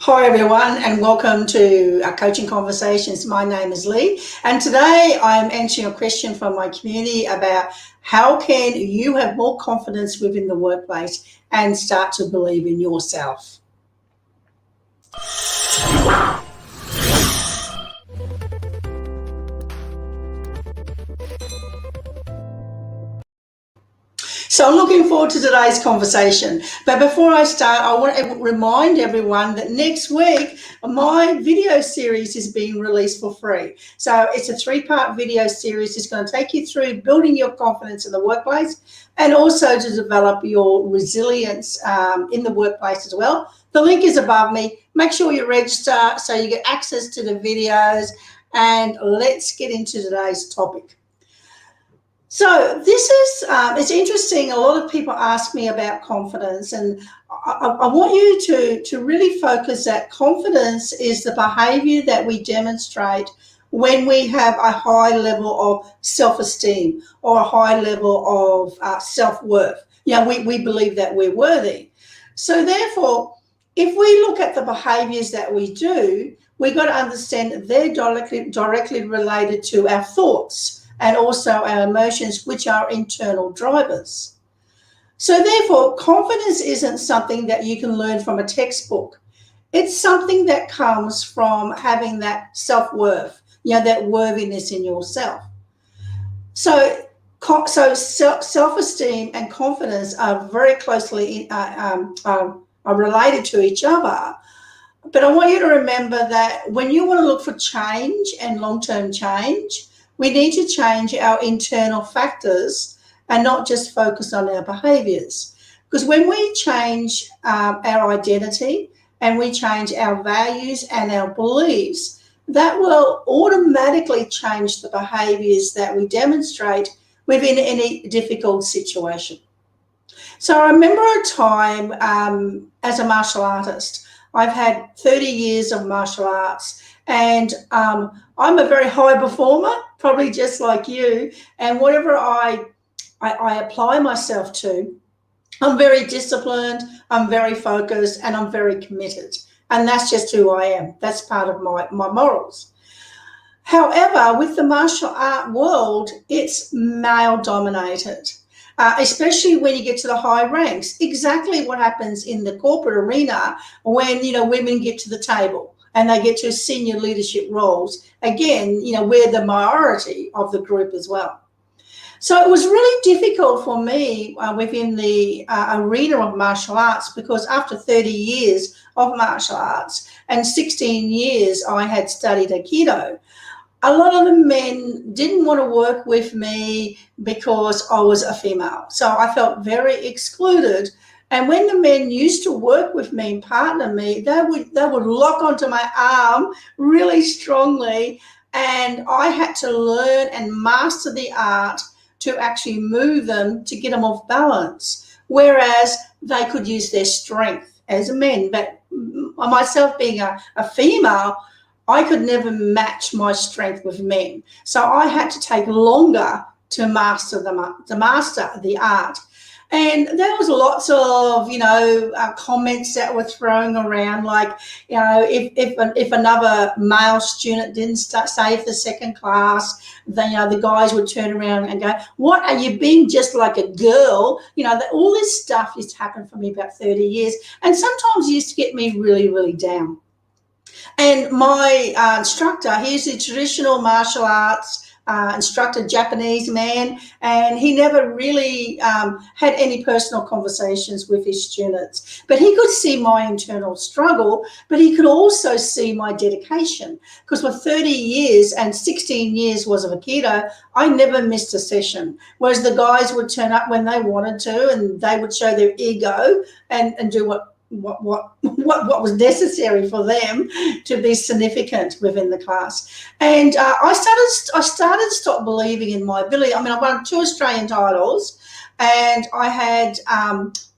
Hi everyone, and welcome to our coaching conversations. My name is Lee, and today I'm answering a question from my community about how can you have more confidence within the workplace and start to believe in yourself. So I'm looking forward to today's conversation. But before I start, I want to remind everyone that next week, my video series is being released for free. So it's a 3-part video series. It's going to take you through building your confidence in the workplace and also to develop your resilience in the workplace as well. The link is above me. Make sure you register so you get access to the videos. And let's get into today's topic. So this is, it's interesting. A lot of people ask me about confidence, and I want you to really focus that confidence is the behavior that we demonstrate when we have a high level of self-esteem or a high level of self-worth. We believe that we're worthy. So therefore, if we look at the behaviors that we do, we've got to understand that they're directly related to our thoughts and also our emotions, which are internal drivers. So therefore, confidence isn't something that you can learn from a textbook. It's something that comes from having that self-worth, that worthiness in yourself. So self-esteem and confidence are very closely are related to each other. But I want you to remember that when you want to look for change and long-term change, we need to change our internal factors and not just focus on our behaviors. Because when we change our identity and we change our values and our beliefs, that will automatically change the behaviors that we demonstrate within any difficult situation. So I remember a time as a martial artist. I've had 30 years of martial arts, and I'm a very high performer, probably just like you. And whatever I apply myself to, I'm very disciplined, I'm very focused, and I'm very committed. And that's just who I am. That's part of my morals. However, with the martial art world, it's male dominated. Especially when you get to the high ranks. Exactly what happens in the corporate arena when women get to the table and they get to senior leadership roles. Again, we're the minority of the group as well. So it was really difficult for me within the arena of martial arts, because after 30 years of martial arts and 16 years I had studied Aikido, a lot of the men didn't want to work with me because I was a female. So I felt very excluded. And when the men used to work with me and partner me, they would lock onto my arm really strongly. And I had to learn and master the art to actually move them to get them off balance. Whereas they could use their strength as men. But myself being a female, I could never match my strength with men. So I had to take longer to master the art. And there was lots of, comments that were thrown around, like, if another male student didn't save the second class, then, the guys would turn around and go, what, are you being just like a girl? All this stuff used to happen for me about 30 years. And sometimes it used to get me really, really down. And my instructor, he's a traditional martial arts instructor, Japanese man, and he never really had any personal conversations with his students. But he could see my internal struggle, but he could also see my dedication. Because for 30 years and 16 years was of Aikido, I never missed a session. Whereas the guys would turn up when they wanted to, and they would show their ego and do what was necessary for them to be significant within the class. And I started to stop believing in my ability. I mean, I won 2 Australian titles, and I had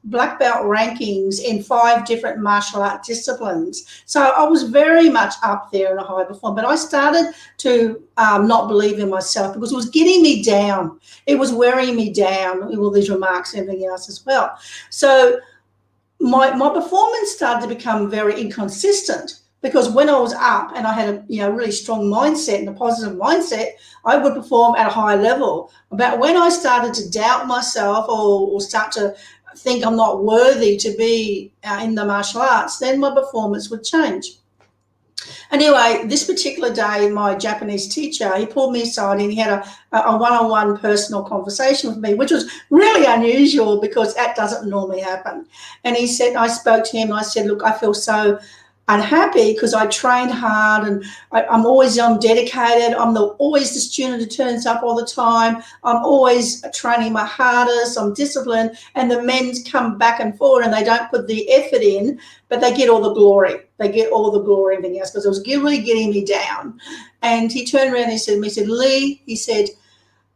black belt rankings in 5 different martial art disciplines. So I was very much up there in a high performer. But I started to not believe in myself because it was getting me down. It was wearing me down with all these remarks and everything else as well. So my performance started to become very inconsistent, because when I was up and I had a really strong mindset and a positive mindset, I would perform at a high level. But when I started to doubt myself, or start to think I'm not worthy to be in the martial arts, then my performance would change. Anyway, this particular day, my Japanese teacher, he pulled me aside and he had a one-on-one personal conversation with me, which was really unusual because that doesn't normally happen. And he said, I spoke to him and I said, look, I feel so unhappy because I trained hard and I'm always dedicated. I'm always the student who turns up all the time. I'm always training my hardest. I'm disciplined. And the men come back and forward and they don't put the effort in, but they get all the glory. They get all the glory and everything else, because it was really getting me down. And he turned around and he said, Lee, he said,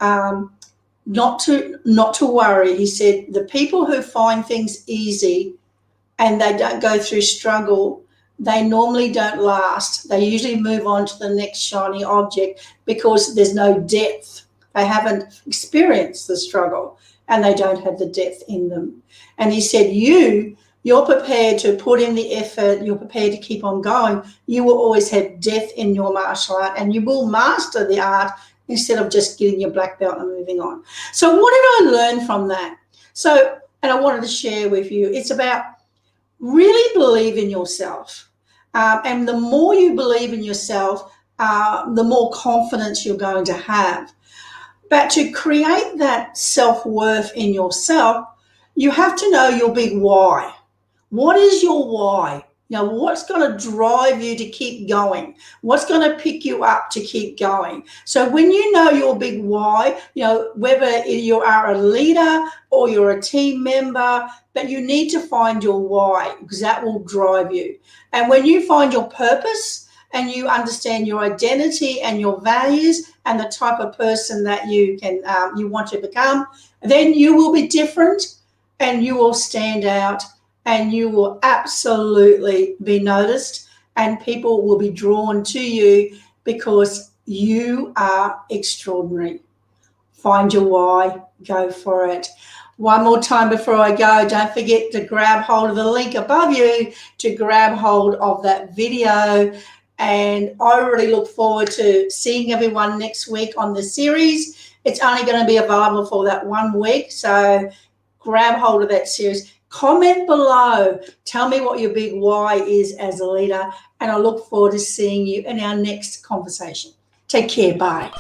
not to worry. He said, the people who find things easy and they don't go through struggle, they normally don't last. They usually move on to the next shiny object because there's no depth. They haven't experienced the struggle and they don't have the depth in them. And he said, you're prepared to put in the effort, you're prepared to keep on going. You will always have depth in your martial art and you will master the art instead of just getting your black belt and moving on. So what did I learn from that? So, and I wanted to share with you, it's about really believe in yourself. And the more you believe in yourself, the more confidence you're going to have. But to create that self-worth in yourself, you have to know your big why. What is your why? What's going to drive you to keep going? What's going to pick you up to keep going? So when you know your big why, whether you are a leader or you're a team member, but you need to find your why, because that will drive you. And when you find your purpose and you understand your identity and your values and the type of person that you want to become, then you will be different and you will stand out. And you will absolutely be noticed and people will be drawn to you because you are extraordinary. Find your why, go for it. One more time before I go, don't forget to grab hold of the link above you to grab hold of that video. And I really look forward to seeing everyone next week on the series. It's only going to be available for that 1 week, so grab hold of that series. Comment below. Tell me what your big why is as a leader, and I look forward to seeing you in our next conversation. Take care. Bye.